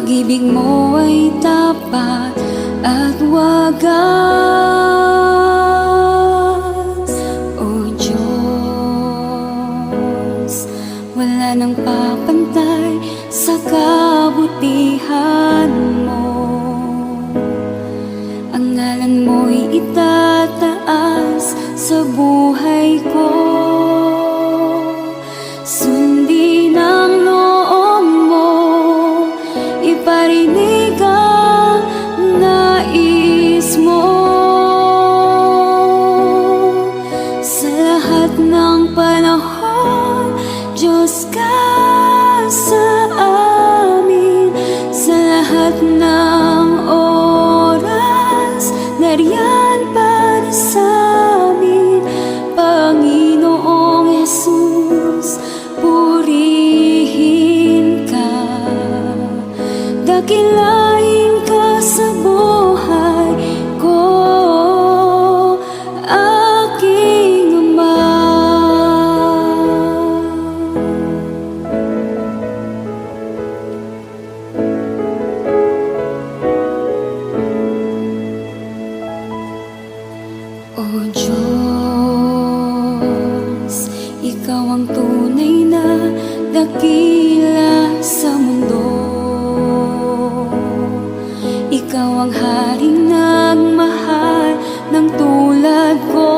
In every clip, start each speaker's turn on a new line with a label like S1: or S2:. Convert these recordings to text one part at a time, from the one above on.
S1: pag-ibig mo ay tapat at wagas. O Diyos, wala nang papantay sa kabutihan mo. Ang ngalan mo'y itataas sa buhay ko. lahat ng panahon, Diyos ka sa amin. Sa lahat ng oras, nariyan para sa amin. Panginoong Jesus, purihin ka. Dakilain ka sa buhay ko, aking Ama. O Diyos, Ikaw ang tunay na dakila sa mundo. Ikaw ang haring nagmahal ng tulad ko.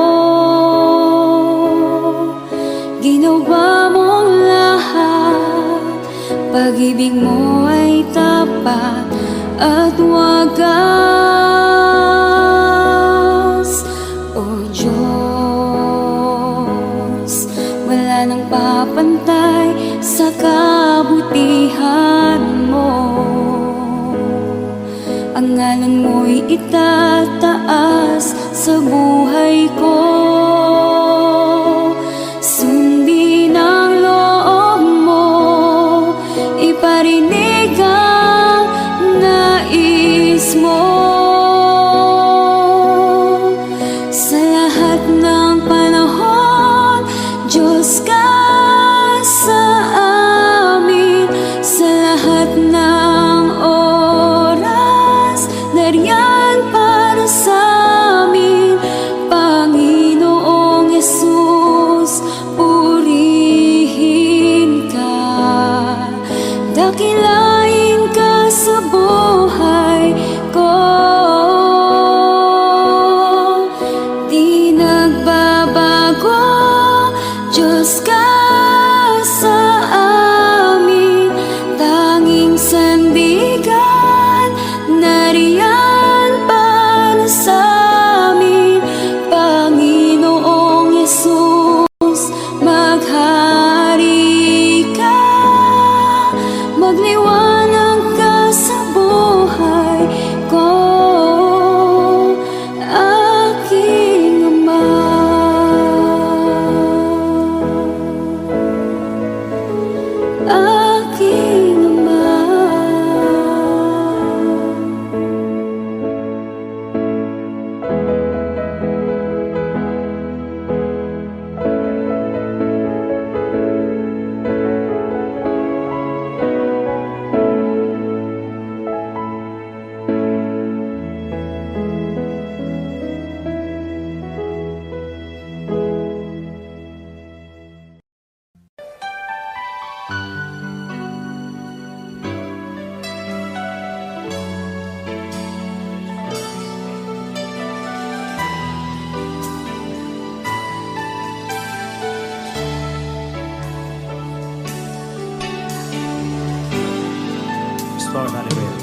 S1: Ginawa mong lahat, pag-ibig mo ay tapat at wagas. O Diyos, wala nang papantay sa kabutihan mo. Ang ngalan mo'y itataas sa buhay ko. Sundin ang loob mo, iparinig ang nais mo. Sa lahat ng panahon, Diyos ka sa amin. Sa lahat ng oras, nariyan para sa amin. Panginoong Jesus, purihin ka. Dakilain ka sa buhay ko. Di nagbabago, Diyos ka sa amin. Tanging sandigan, nariyan para sa amin. Panginoong Jesus, maghari ka. Magliwanag ka sa buhay ko, aking Ama. Aking Ama.
S2: Lord, hallelujah.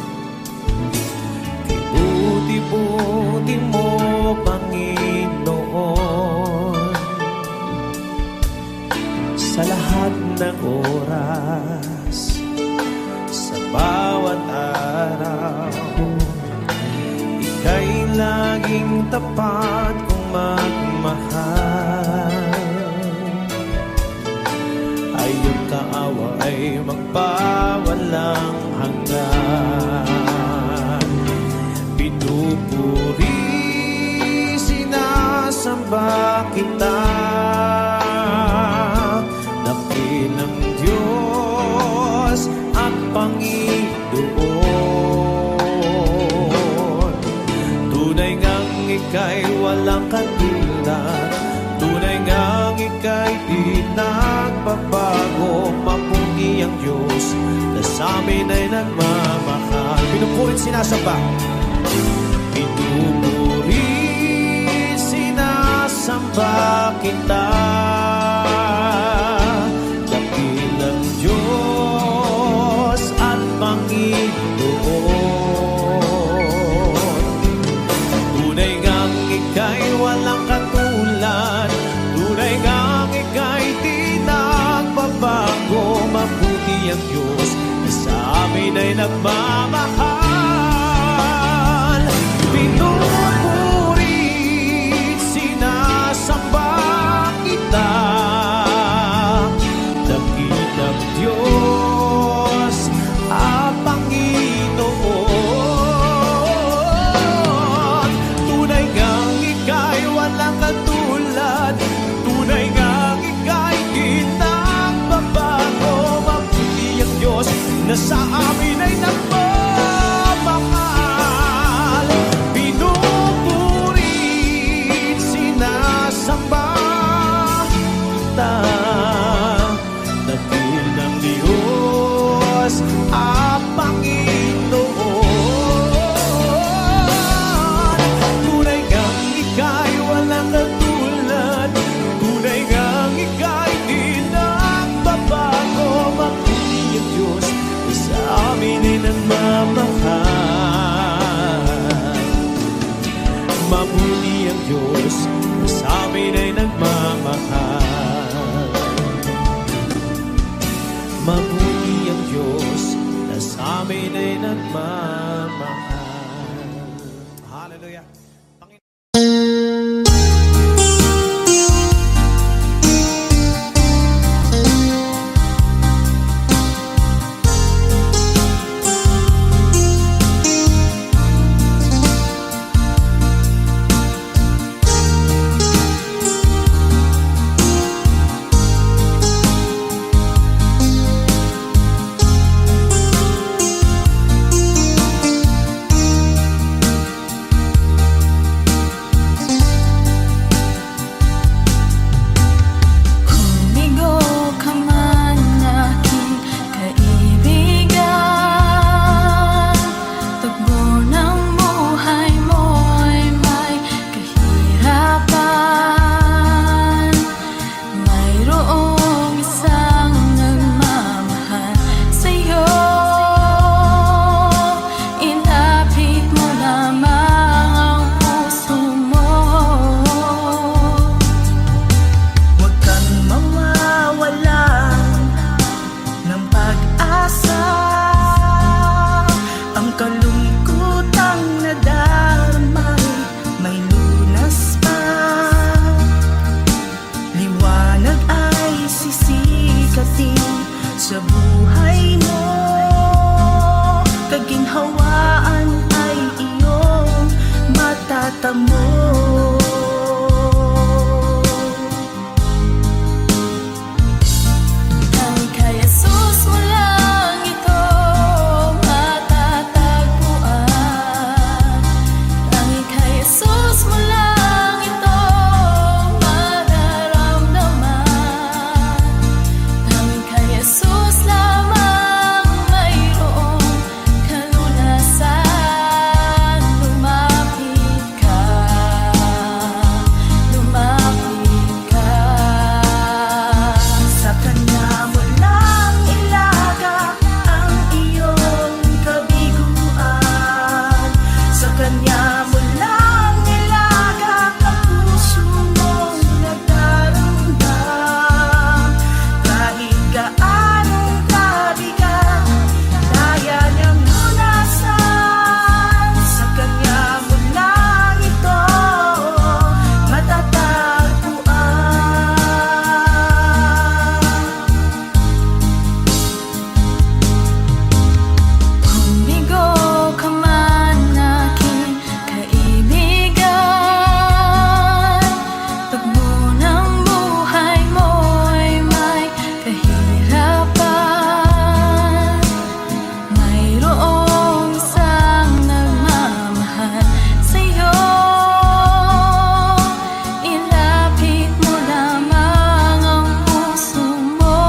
S2: Buti-buti mo, Panginoon, sa lahat ng oras, sa bawat araw. Ika'y laging tapat kong magmahal. Ay iyong kaawa ay magpawalang hanggan. Pinupuri, sinasamba kita, dakilang Diyos at Panginoon. Tunay ngang ika'y walang katulad, tunay ngang ika'y di nagbabago. Mabuti ang Diyos na sa amin ay nagmamahal. Pinupurit, sinasamba. Pinupuri, sinasamba kita, dakilang Diyos at Panginoon. Tunay ngang ika'y walang katulad, tunay ngang amin ay nagmamahal. Pinupuri, sinasamba kita, dakilang Diyos at Panginoon. Tunay ngang ika'y walang katulad, tunay ngang ika'y di nagbabago. Mabuti ang Diyos na sa amin ay nagmamahal. Pinupuri, sinasamba kita, dakilang Diyos at Panginoon. Tunay ngang ika'y walang katulad, tunay ngang ika'y di nagbabago. Mabuti ang Diyos na sa amin ay nagmamahal. Mabuti ang Diyos na sa amin ay nagmamahal. Mabuti ang Diyos na sa amin ay nagmamahal. Hallelujah.
S1: Humigo ka man aking kaibigan, tugbo ng buhay mo'y may kahirapan. Mayroong isang nagmamahal sa'yo, ilapit mo lamang ang puso mo.
S3: Huwag kang mawawalan ng pag-asa. Ang kalungkutang nadarmay may lunas pa. Liwanag ay sisikatin sa buhay mo. Kaginhawaan ay iyong matatamo.
S1: Ang kay Jesus mo lang ito matatagpuan. Ang kay Jesus mo lang ito mararamdaman. Ang kay Jesus lamang mayroong kalunasan. Lumapit ka, lumapit ka.
S3: Sa kanya mo lang ilagak ang iyong kabiguan. Sa kanya mo lang ilagak ang puso mong nagdaramdam. Kahit gaanong kabigat, kaya niyang lunasan. Sa kanya mo lang ito matatagpuan.
S1: Humigo ka man aking kaibigan, tugbo ng buhay mo'y may kahirapan. Mayroong isang nagmamahal sa'yo, ilapit mo lamang ang puso mo.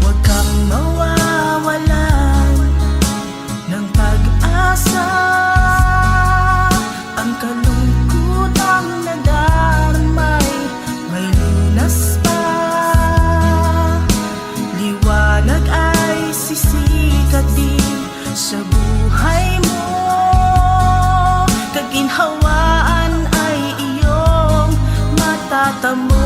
S3: Huwag kang mawawalan ng pag-asa. Ang kalungkutang nadarmay may lunas pa. Liwanag ay sisikat din sa buhay mo. Kaginhawaan ay iyong matatamo.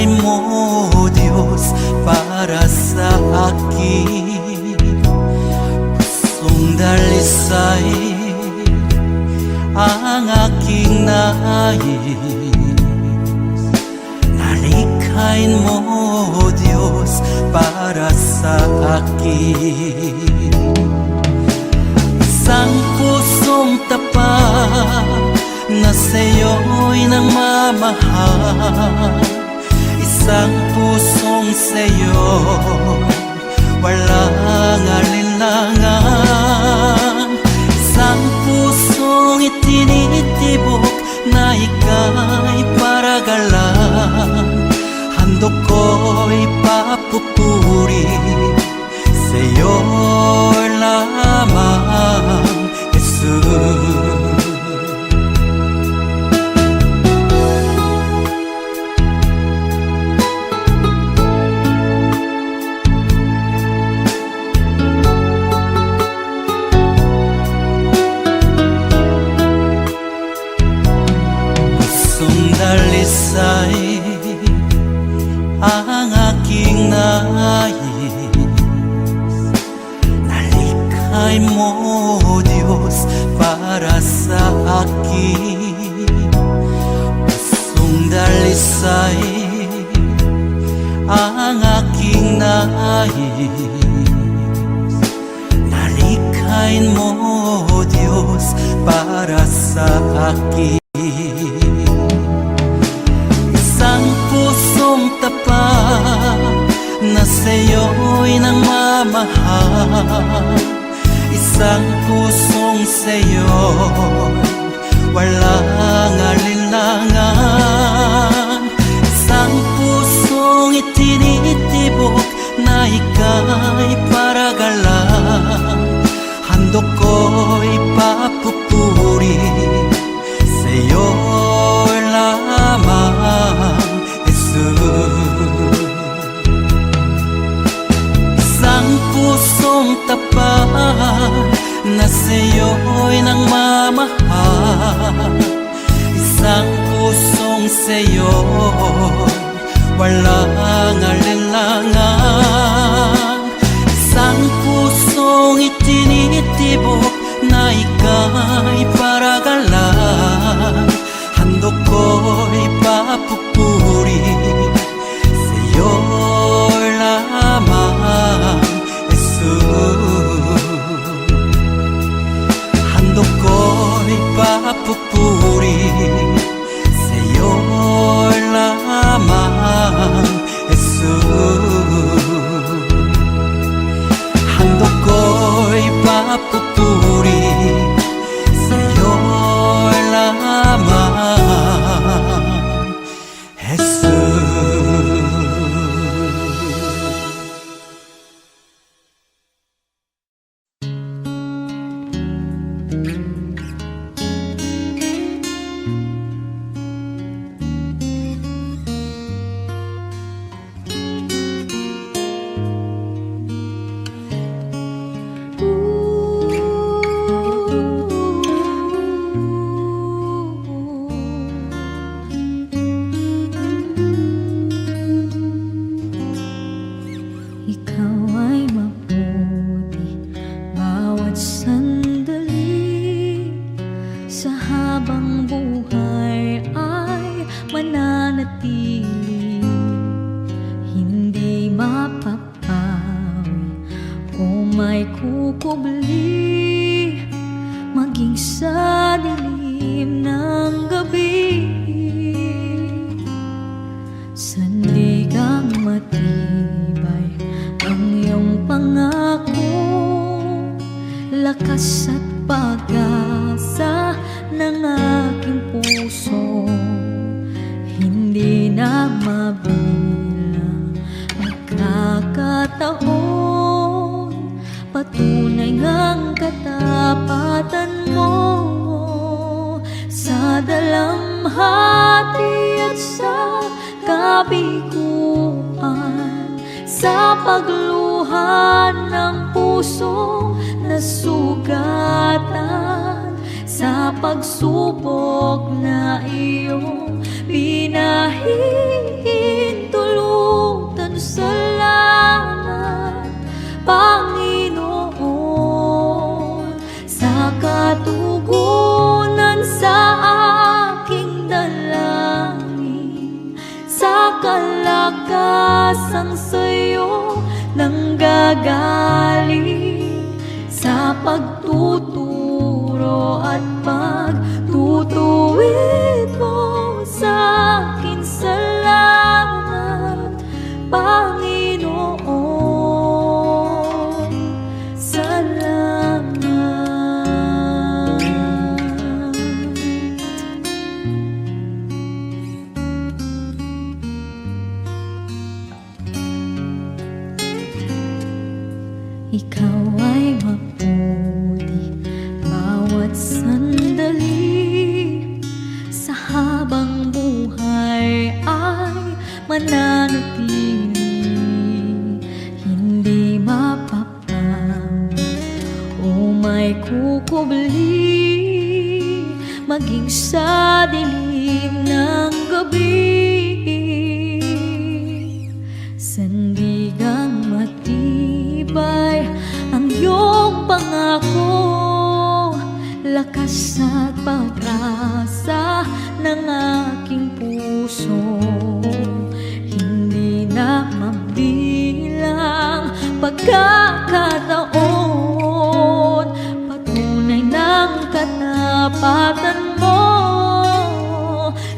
S4: Nalikhay mo, Diyos, para sa akin. Pusong dalisay ang aking nais. Nalikhain mo, Diyos, para sa akin. Isang pusong tapat na sa'yo'y nangmamahal. Isang pusong sa'yo walang alinlangan. Isang pusong itinitibok na ika'y paragalan. Handog ko'y papupuri sa'yo lamang, Jesus. Dalisay ang aking nais. Nalikhay mo, Diyos, para sa akin. Pusong dalisay ang aking nais. Nalikhain mo, Diyos, para sa akin. Isang pusong tapat na sa'yo'y nangmamahal. Isang pusong sa'yo walang alinlangan. Isang pusong itinitibok na ika'y paragalan. Handog ko'y papupuri sa'yo lamang, Jesus. Isang pusong tapat na sa'yo'y nangmamahal. Isang pusong sa'yo walang alinlangan. Isang pusong itinitibok na ika'y paragalan. Handog ko'y papupuri sa'yo lamang, Jesus. Handog ko'y papupuri sa'yo lamang, Jesus. Handog ko'y papupuri sa'yo lamang, Jesus.
S3: Pagsubok na iyong pinahinto
S1: lakas ang sa'yo nanggagaling sa pagtuturo at pagtutuwid mo sa akin. Salamat, Panginoon. Salamat. Ikaw ay mabuti bawat sandali, sa habang buhay ay mananatili, hindi mapapagod o may kukubli, maging sa dilim ng gabi. Sandigang matibay ang iyong pangako, lakas at pag-asa ng aking puso. Hindi na mabilang pagkakataon, patunay ng katapatan mo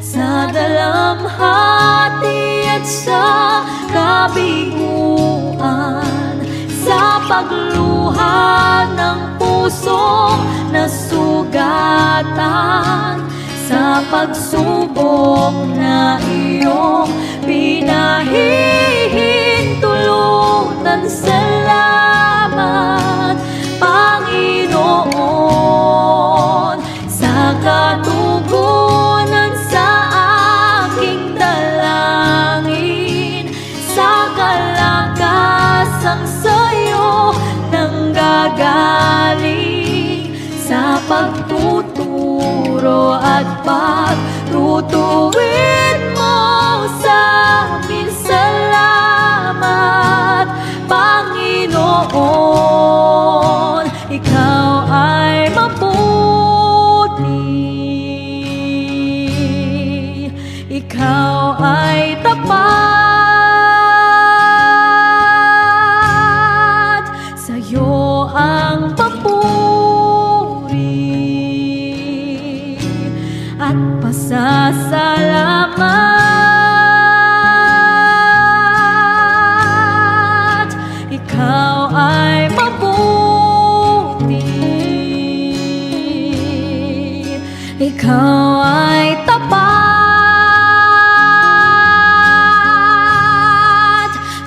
S1: sa dalamhati at sa kabiguan, sa pagluha ng puso na sugatan, sa pagsubok na iyong pinahihintulutan. Salamat, Panginoon, sa katugunan sa aking dalangin, sa kalakasang sa'yo nanggagaling, sa pagtuturo at pagtutuwid mo sa amin. Salamat, Panginoon. Ikaw ay mabuti, ikaw ay tapat, sa'yo ang papuri at pasasalamat. Ikaw ay mabuti, ikaw ay tapat,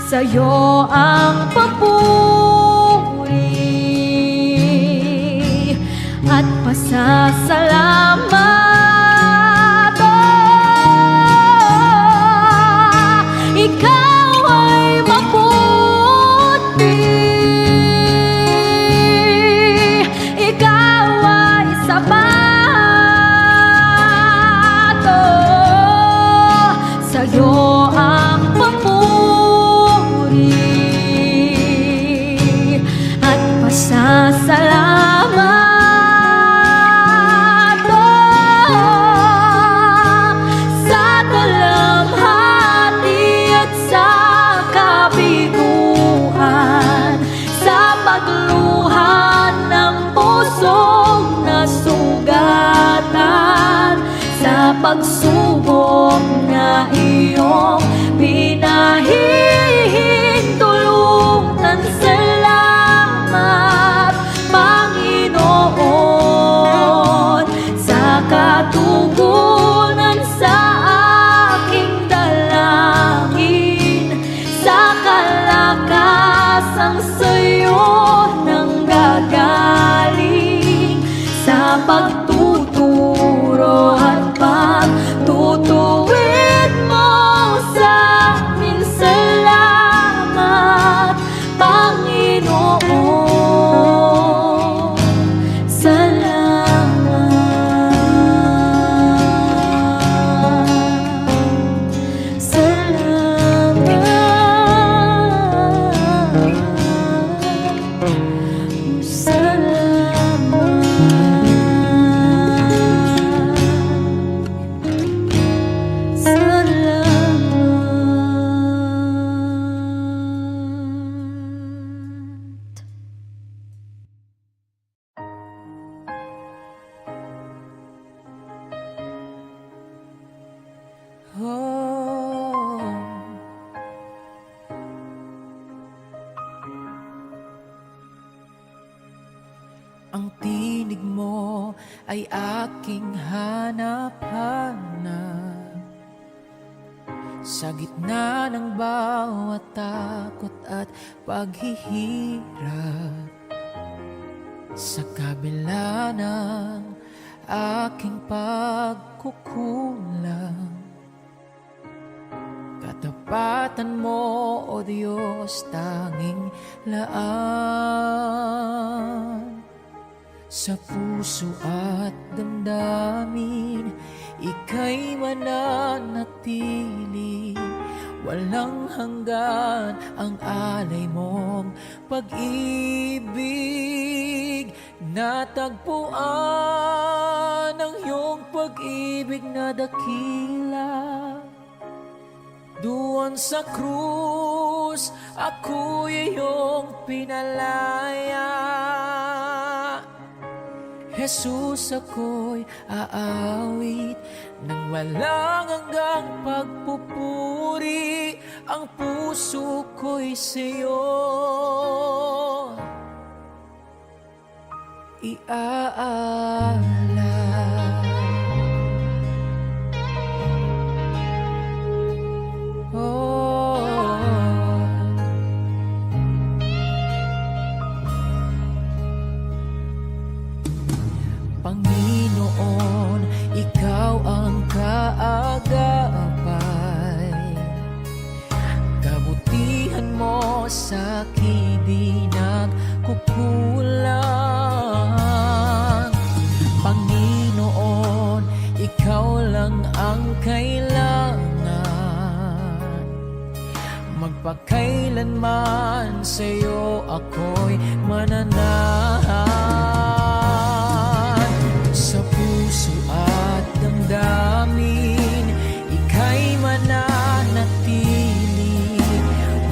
S1: sa'yo ang papuri at pasasalamat. Ikaw ay mabuti, ikaw ay sapat, sa'yo ang papuri at pasasalamat. Sa dalamhati at sa kabiguan, sa pagluhan ng pusong nasugatan, sa pagsubok na iyong pinahihintulutan. Salamat, Panginoon, sa katugunan sa aking dalangin, sa kalakasang sa'yo nanggagaling, sa pagtuturo at pagtutuwid mo sa amin. Salamat, Panginoon. Salamat, salamat.
S3: Ang tinig mo ay aking hanap-hanap. Sa gitna ng bawat takot at paghihirap, sa kabila ng aking pagkukulang, katapatan mo, O Diyos, tanging laan. Sa puso at damdamin, ika'y mananatili. Walang hanggan ang alay mong pag-ibig. Natagpuan ang iyong pag-ibig na dakila. Doon sa krus, ako'y iyong pinalaya. Jesus, ako'y aawit ng walang hanggang pagpupuri. Ang puso ko'y sa'yo iaalay. Panginoon, ikaw ang kaagapay. Kabutihan mo sa akin di nagkukulang. Panginoon, ikaw lang ang kailangan. Magpakailanman sa'yo ako'y mananahan. Sa puso at damdamin, ika'y mananatili.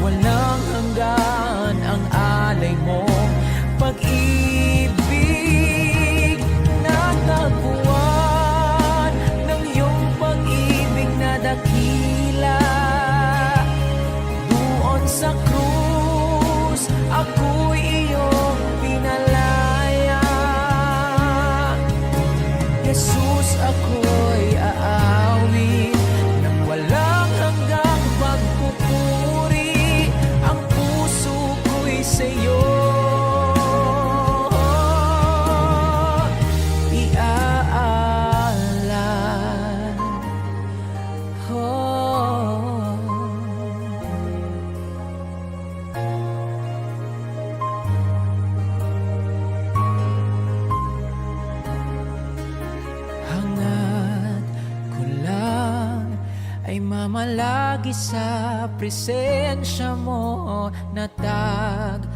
S3: Walang hanggan ang alay mong pag-ibig. Natagpuan ng iyong pag-ibig na dakila. Doon sa krus, ako'y iyong pinalaya. Jesus, ako'y aawit ng walang hanggang pagpupuri. Ang puso ko'y sa'yo iaalay. Hangad ko lang ay mamalagi sa presensya mo. Natagpuan,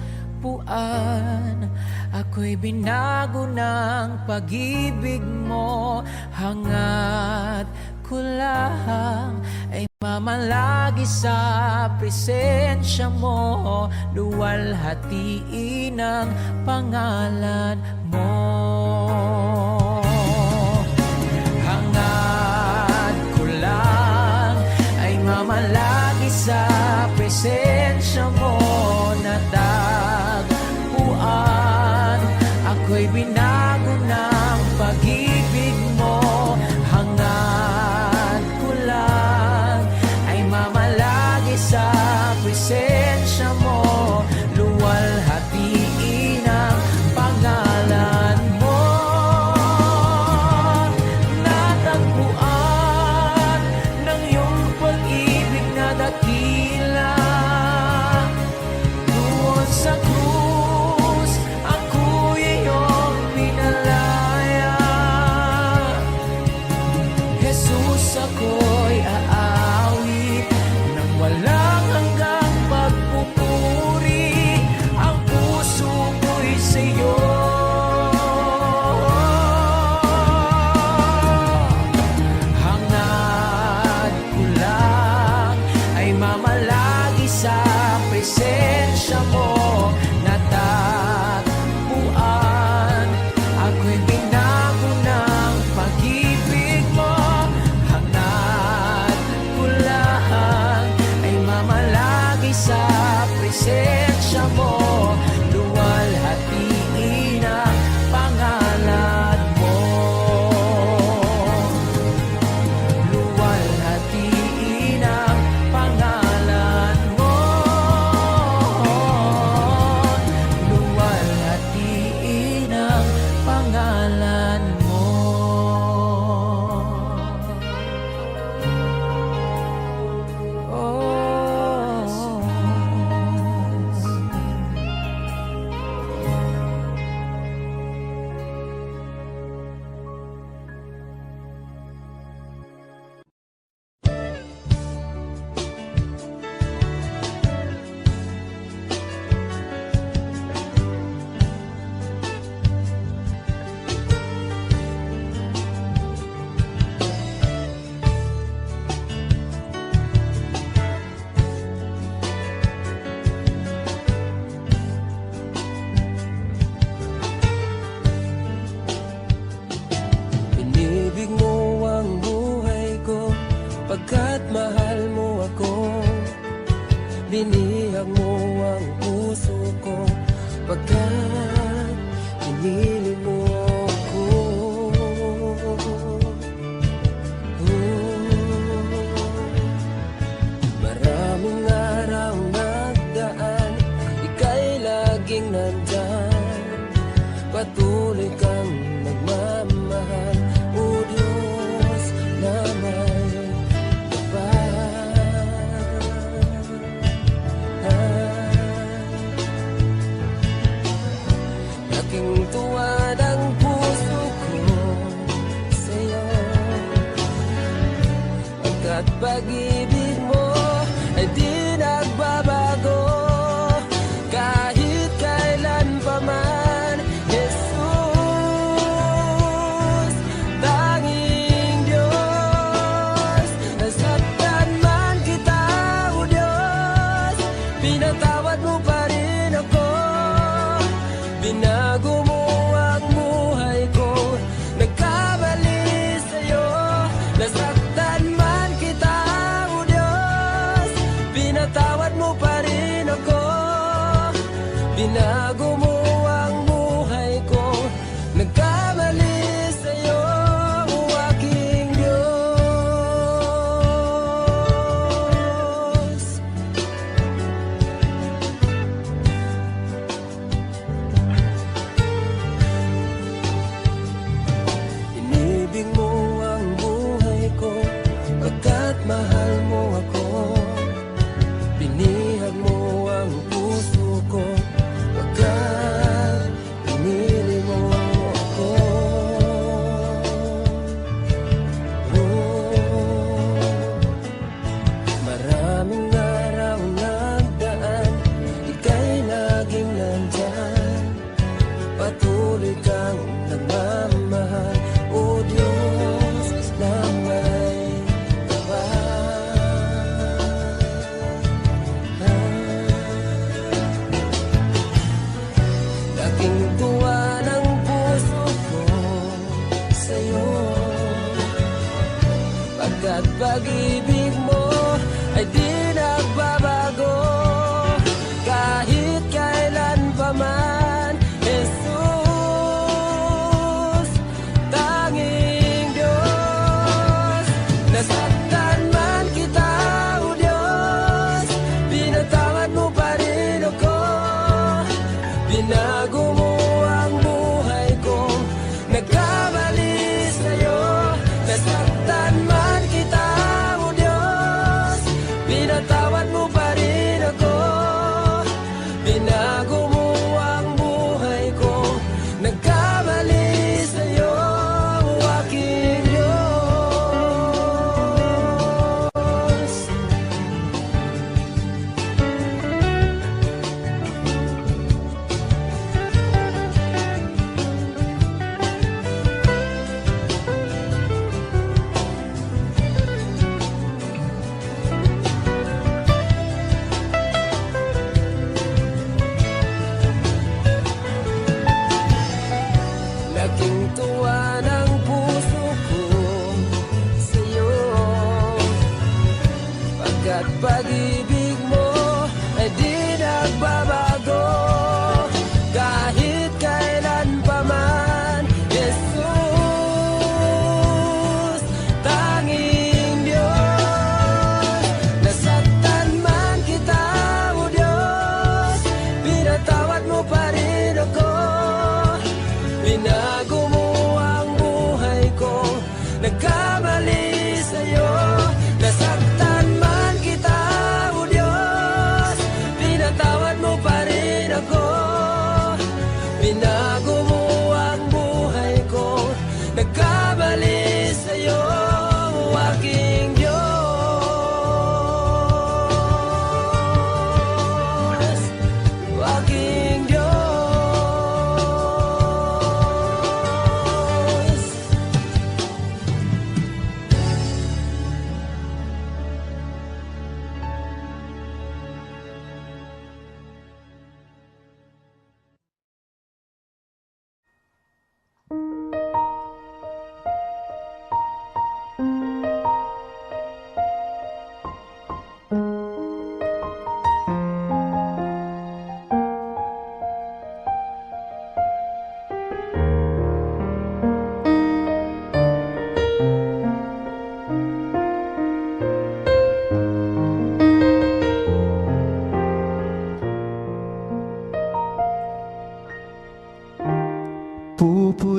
S3: ako'y binago ng pag-ibig mo. Hangad ko lang ay mamalagi sa presensya mo. Luwalhatiin ang pangalan mo. Hangad ko lang ay mamalagi sa presensya mo. Natagpuan, ako'y binago ng pag-ibig mo. Hangad ko lang ay mamalagi sa presensya mo. Luwalhatiin ang pangalan mo. Natagpuan ng iyong pag-ibig na dakila. Doon sa krus, ako'y iyong pinalaya. Jesus, ako'y aawit ng walang hanggang pagpupuri. Ang puso ko'y sa'yo hangad ko lang ay mamalagi sa presensya mo. Natagpuan, ako'y binago ng pag-ibig mo. Hangad ko lang ay mamalagi sa presensya mo. Luwalhatiin ang
S5: Binihag mo ang puso ko pagkat pinili mo ako. Maraming araw nagdaan, ika'y laging nandyan. Patuloy kang nagmamahal, o Diyos na may aking tuwa ng puso ko sa'yo, pagkat pag-ibig mo ay di nagbabago kahit kailan pa man. Jesus, tanging Diyos, nasaktan man kita, o Diyos, pinatawad mo pa rin ako. Binago mo ang buhay ko, nagkamali sa'yo. Nasaktan man kita, o Diyos, pinatawad mo pa rin ako. Binago mo ang buhay ko, nagkamali sa'yo, o aking Diyos. Inibig mo ang buhay ko, pagkat mahal mo ako. Binihag mo ang puso ko, pagkat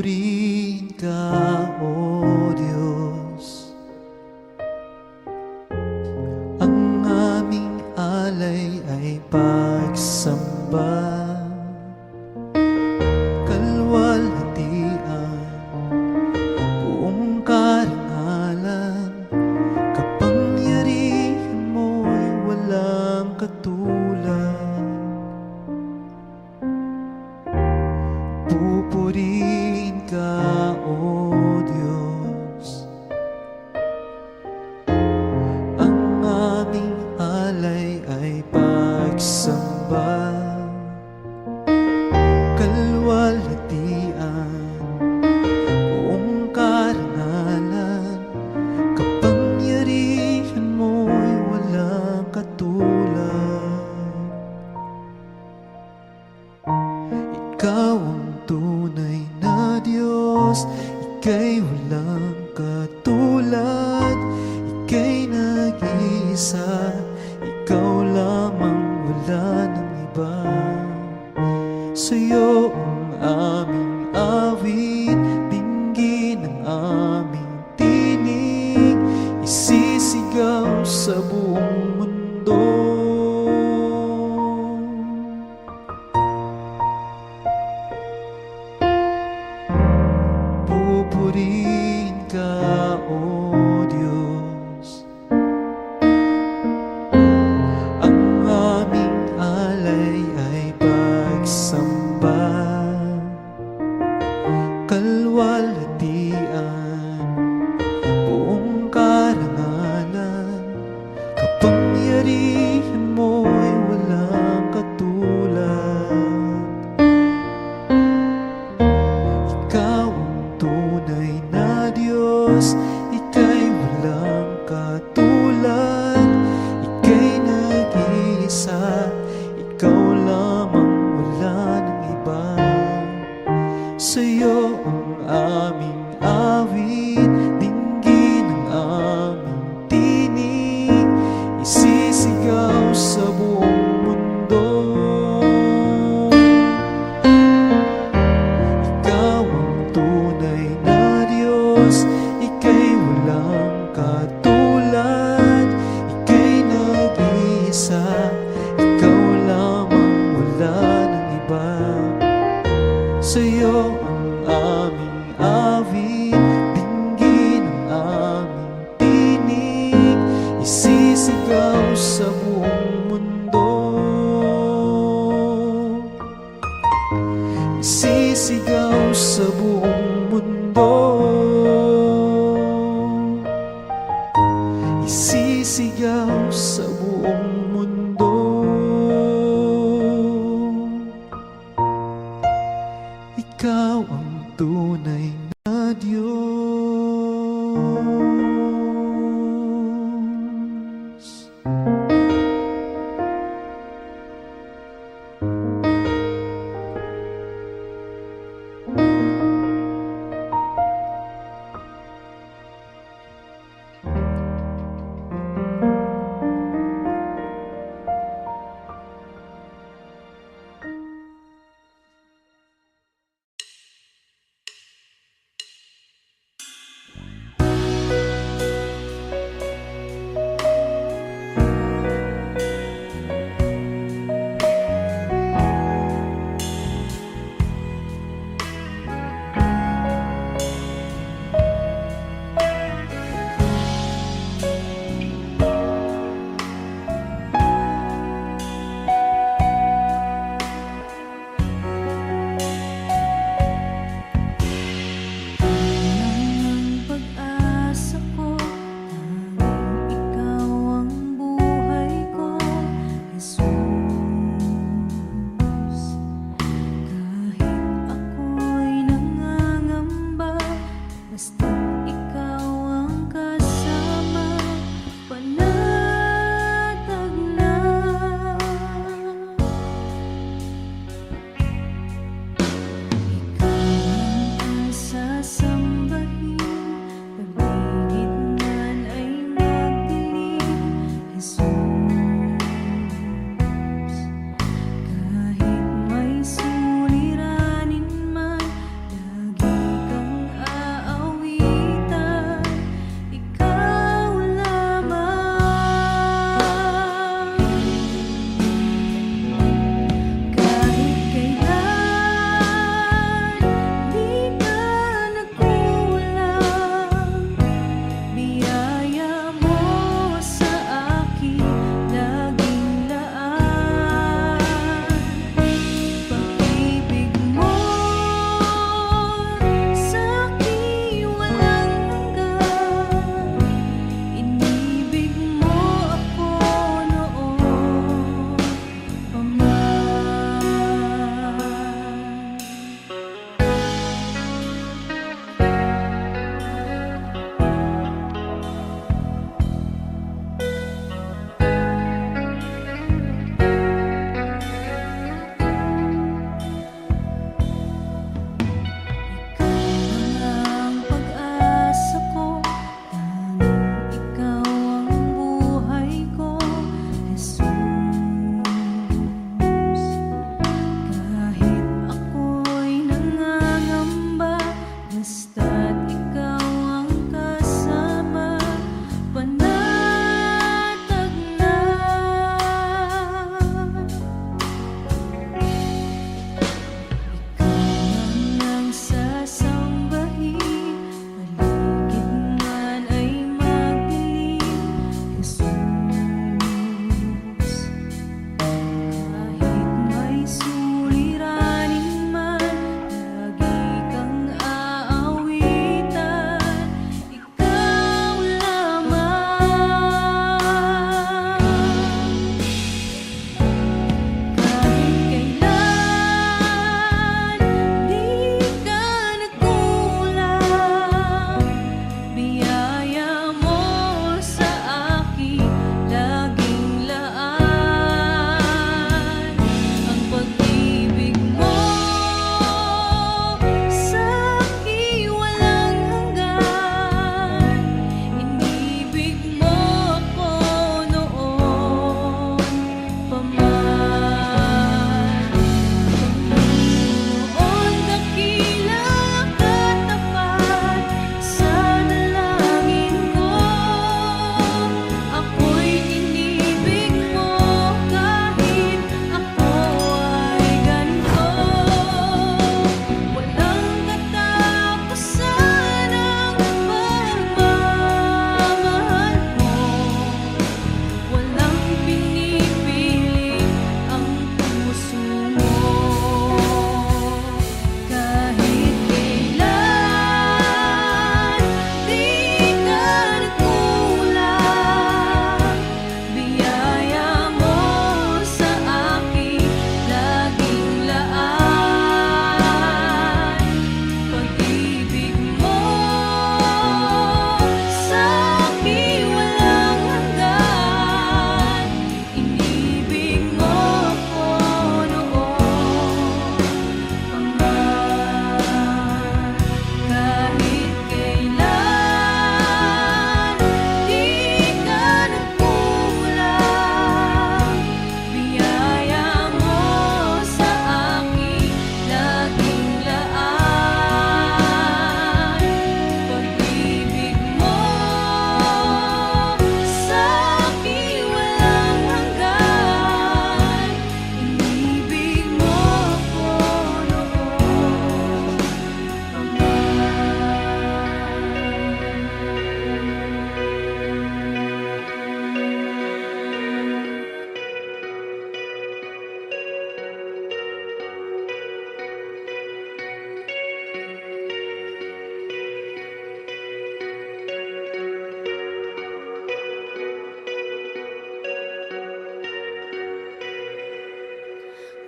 S4: Pupurihin ka, O Diyos. Ang aming alay ay pagsamba, kalwalhatian, buong karangalan. Kapangyarihan mo'y walang katulad. Pupurihin ka, O Diyos. Ang aming alay ay pagsamba, kalwalhatian, buong karangalan. Kapangyarihan mo'y walang katulad. Ikaw ang tunay na Diyos, ika'y walang katulad. Ika'y nag-iisa, ikaw lamang, wala ng iba. Sa'yo ang aming awit, dinggin ang aming tinig, isisigaw sa buong mundo. Pupurihin ka, O Diyos. Ang aming alay ay pagsamba, kalwalhatian, buong karangalan. Kapangyarihan mo'y walang katulad. Ikaw ang tunay na Diyos, ika'y walang katulad. Ika'y nag-iisa, ikaw lamang, wala ng iba. Sa'yo ang aming awit, dinggin ang aming tinig, isisigaw sa buong mundo. Ikaw ang tunay na Diyos, ika'y walang katulad. Ika'y nag-iisa, ikaw lamang,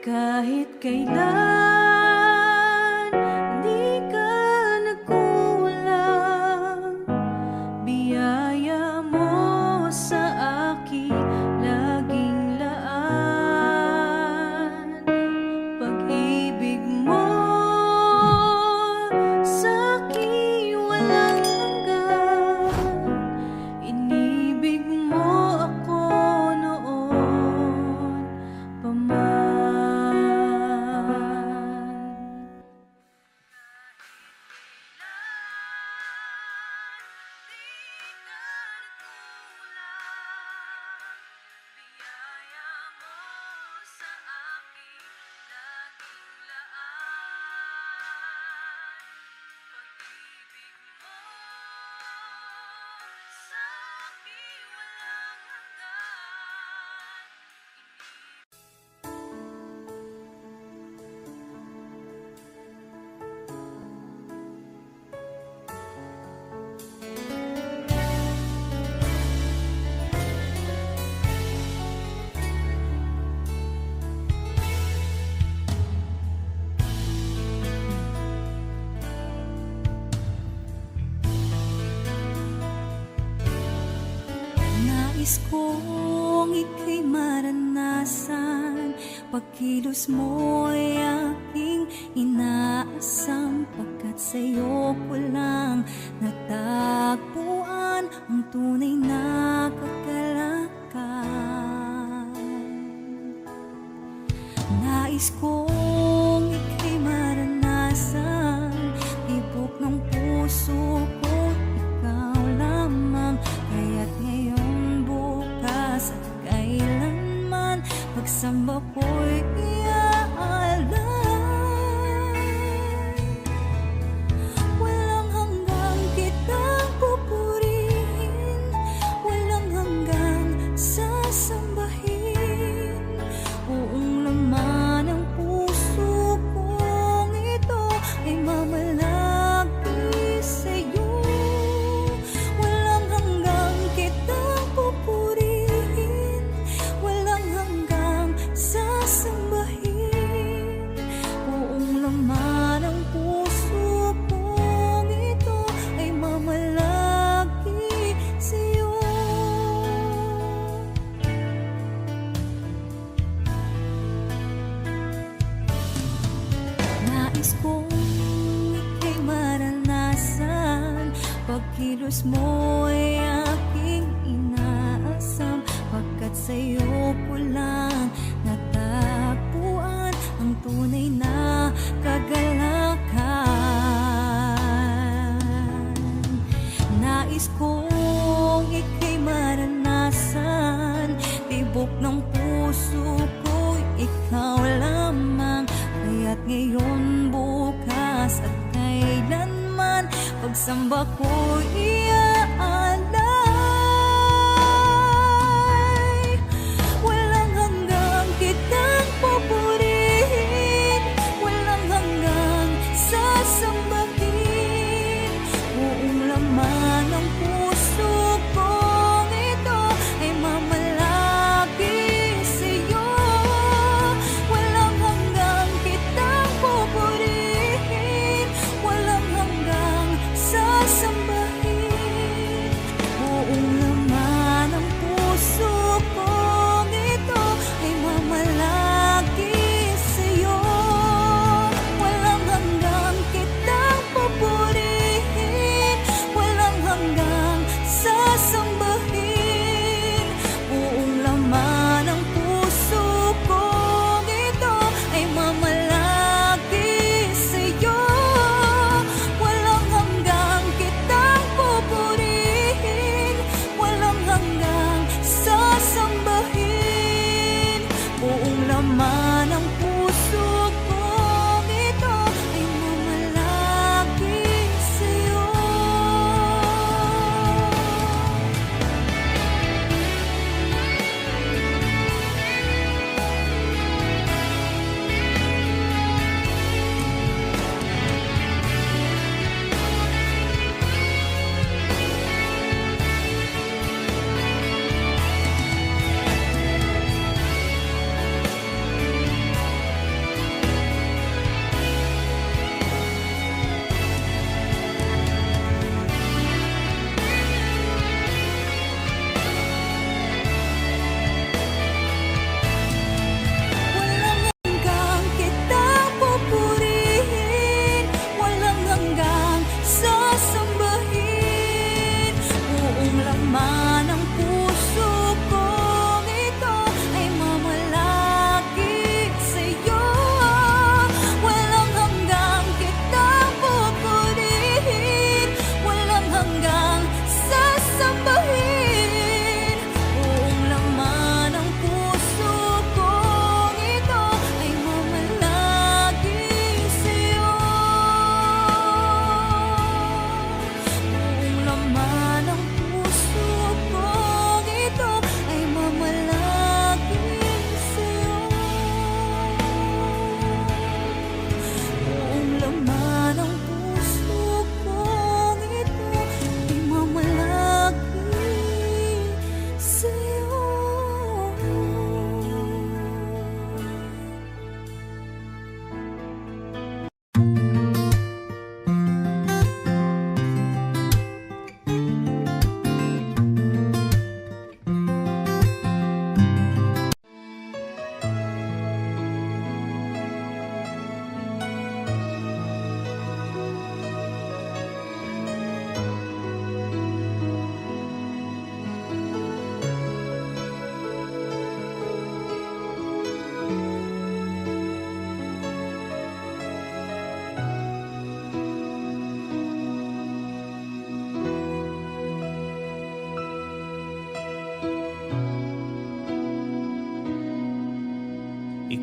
S3: Kahit kailan di ka nagkulang, biyaya mo sa akin laging laan. Pag-ibig mo sa akin walang hanggan, inibig mo ako noon pa man. Nais kong ika'y maranasan, pagkilos mo'y aking inaasam, pagkat sa'yo ko lang natagpuan ang tunay na kagalakan. Nais kong ika'y maranasan, tibok ng puso ko, ikaw lamang, kaya't ngayon, bukas at kailanman, pagsamba ko'y iaalay. Walang hanggang kitang pupurihin, walang hanggang sasambahin. Buong laman ng puso kong ito ay mamalagi sa'yo. Walang hanggang kitang pupurihin, walang hanggang sasambahin. Buong laman ng puso kong ito ay mamalagi sa'yo. Nais kong ika'y maranasan, pagkilos mo'y aking inaasam, pagkat sa'yo ko lang natagpuan ang tunay na kagalakan. Nais kong ika'y maranasan, tibok ng puso ko, ikaw lamang, kaya't ngayon, bukas at kailanman, pagsamba ko'y iaalay. Walang hanggang kitang pupurihin, walang hanggang sasambahin. Buong laman ng puso kong ito ay mamalagi sa'yo. Walang hanggang kitang pupurihin, walang hanggang sasambahin.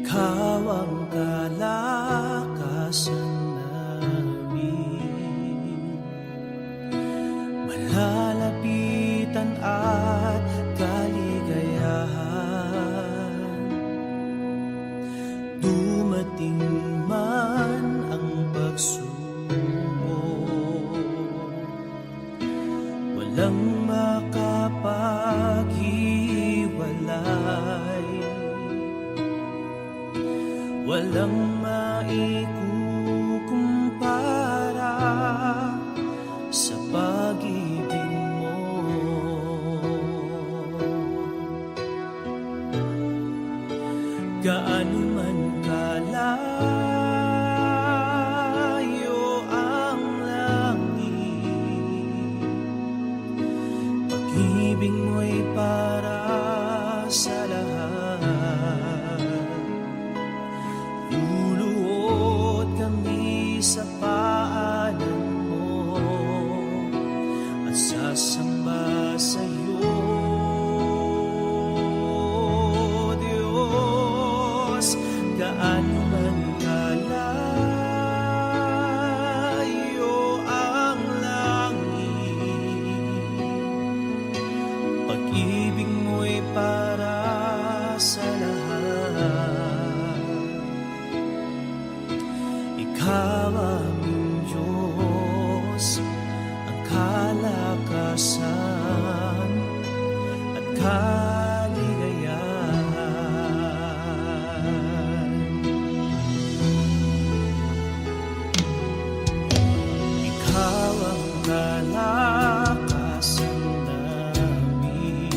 S2: ikaw ang kalakasan namin, malalapitan at kaligayahan. Dumating man ang pagsubok, walang makapaghiwalay, walang maikukumpara sa pag-ibig mo. Gaano man kalayo ang langit, pag-ibig mo'y para sa lahat. Luluhod kami sa paanan mo at sasamba sa'yo, Diyos. Gaano man kalayo ang langit, pag-ibig mo'y para sa lahat. Ikaw aming Diyos, ang kalakasan at kaligayahan. Ikaw ang kalakasan namin,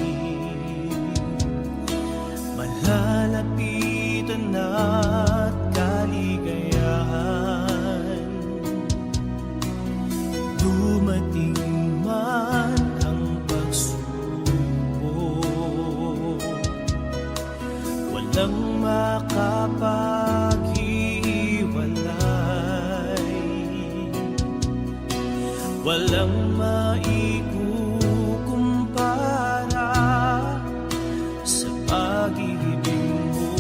S2: malalapitan at kaligayahan. Dumating man ang pagsubok, walang makapaghiwalay, walang maikukumpara sa pag-ibig mo.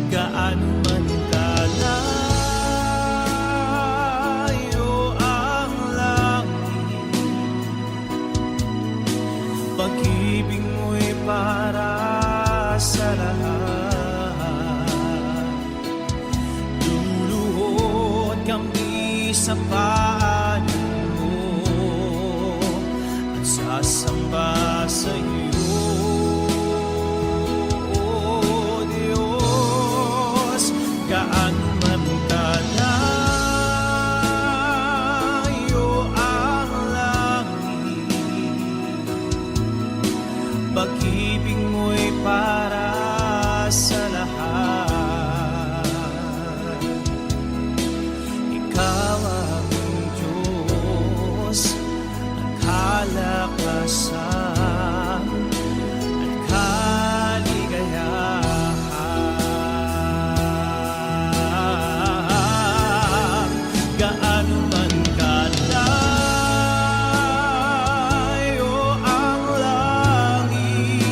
S2: Gaano man kalayo ang langit, pag-ibig mo'y para sa lahat. Luluhod kami sa paanan mo at sasamba sa'yo, Diyos. Gaano man kalayo ang langit, pag-ibig mo'y para sa lahat. Ikaw aming Diyos, ang kalakasan at kaligayahan. Gaano man kalayo ang langit,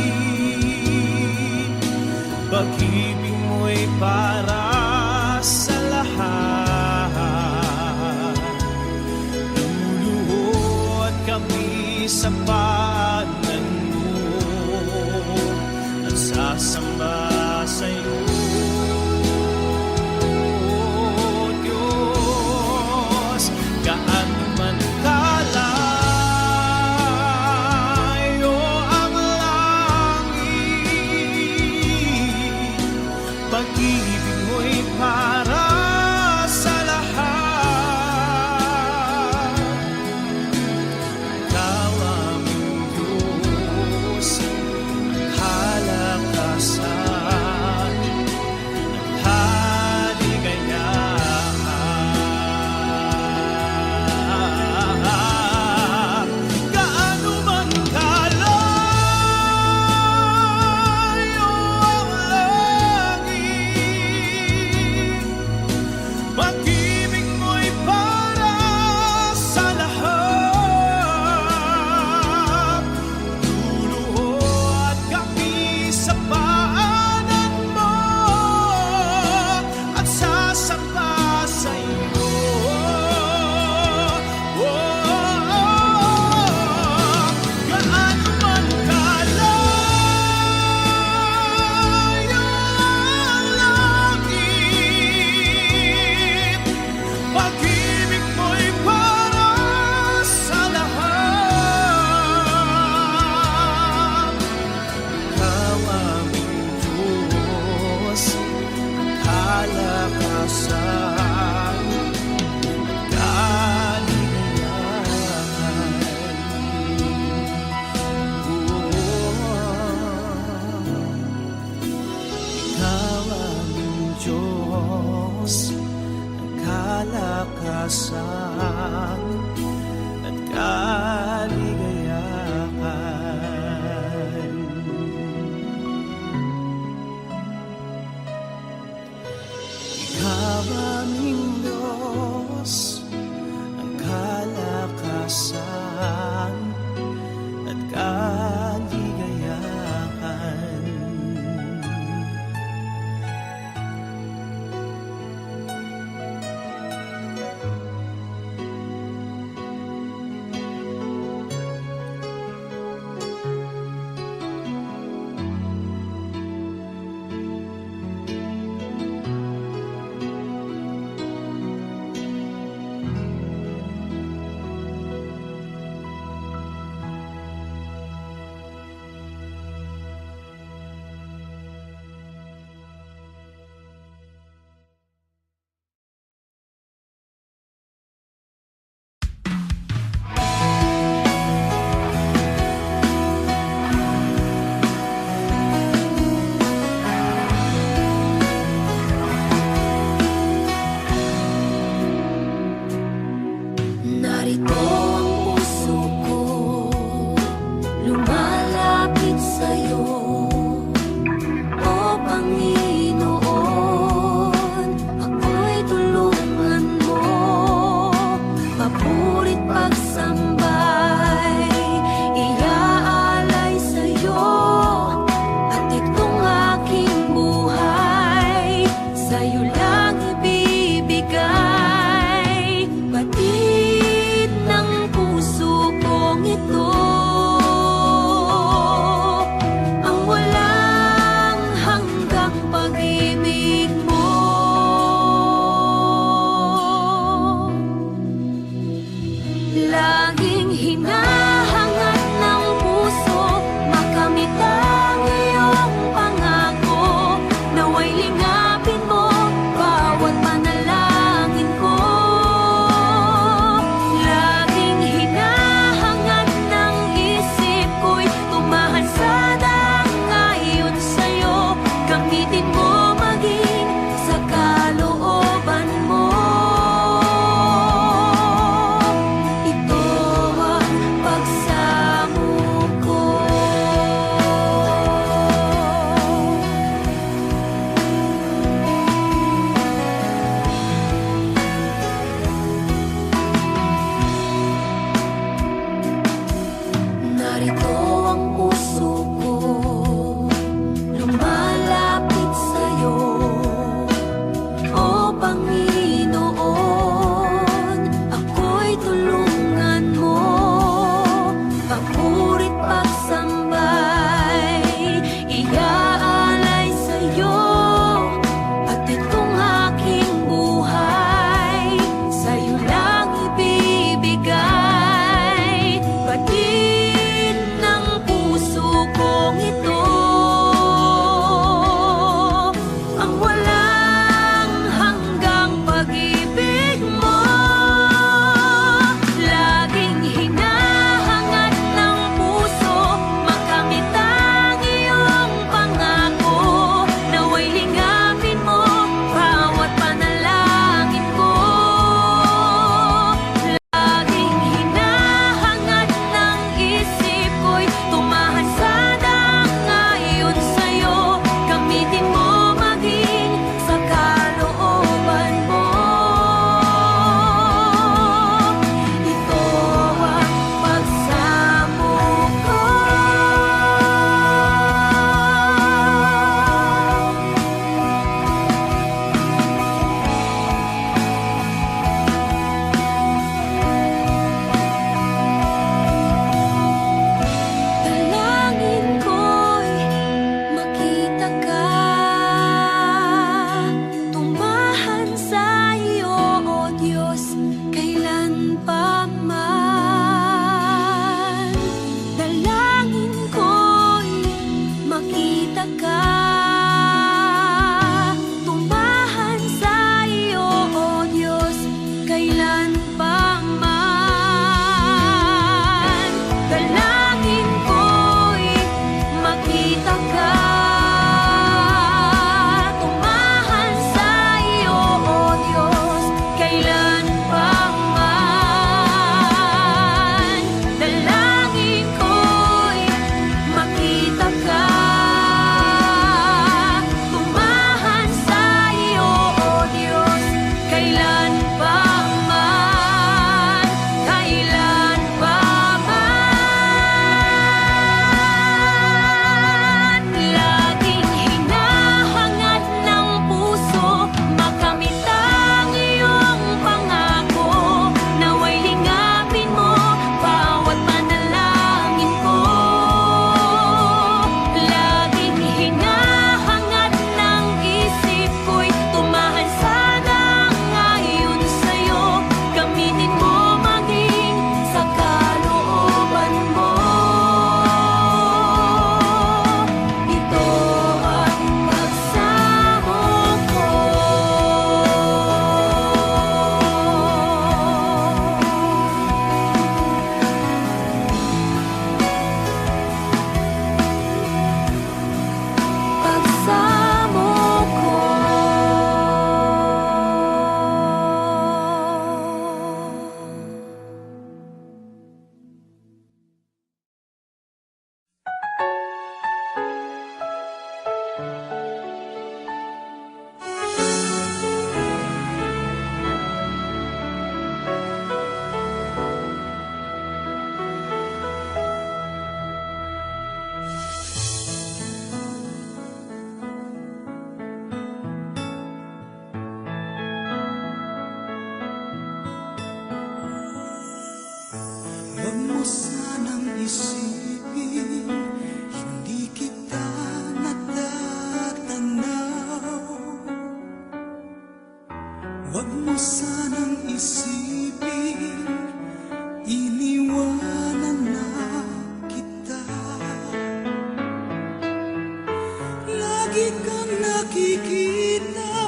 S3: Lagi kang nakikita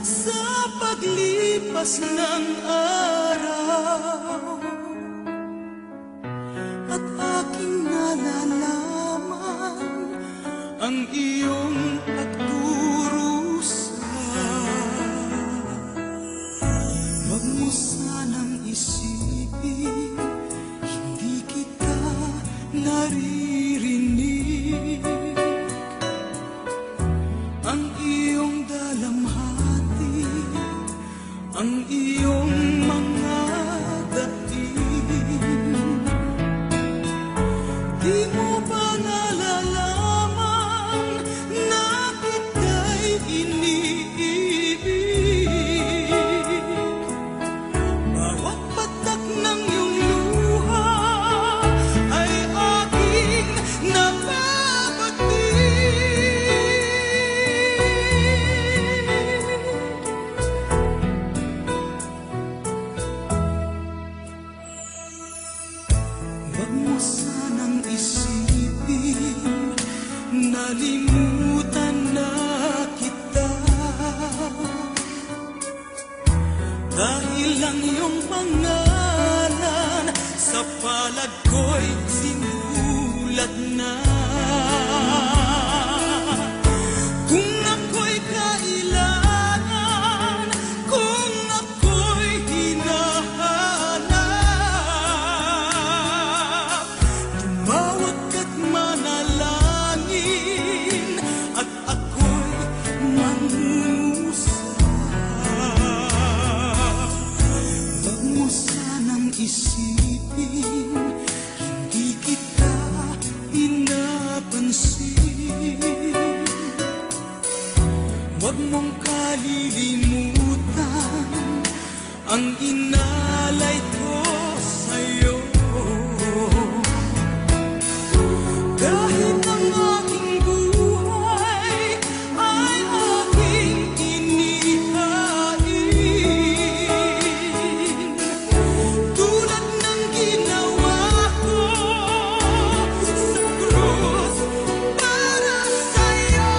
S3: sa paglipas ng araw, at aking nalalaman ang iyong pagdurusa. Huwag mo sanang isipin, hindi kita naririnig. Ang iyong dalamhati, ang iyong mga dating, di mo ba nalalaman na kita'y iniibig? Bawat patak ng iyong luha ay aking nababating. Huwag mo sanang isipin, nalimutan na kita, dahil ang iyong pangalan sa palad ko'y sinulat na. Kung ako'y kailangan, kung ako'y hinahanap, tumawag ka't manalangin, at ako'y mangungusap. Huwag mo sanang isipin, hindi kita pinapansin. Huwag mong kalilimutan ang inalay ko sa'yo. Kahit ang aking buhay ay aking inihain, tulad ng ginawa ko sa krus para sa'yo.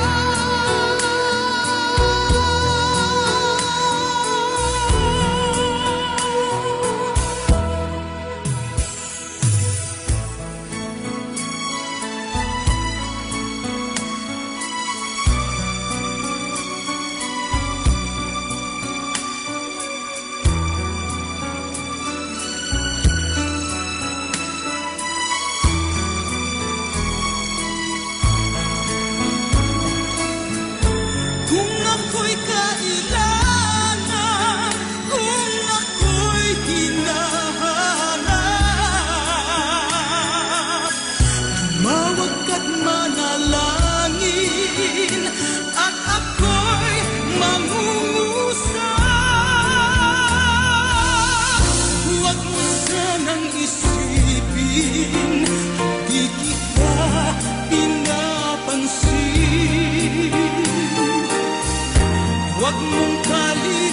S3: Kung ako'y kailangan, kung ako'y hinahanap, tumawag ka't manalangin, at ako'y mangungusap. Huwag mo sanang isipin, hindi kita pinapansin. Huwag mong kalimutan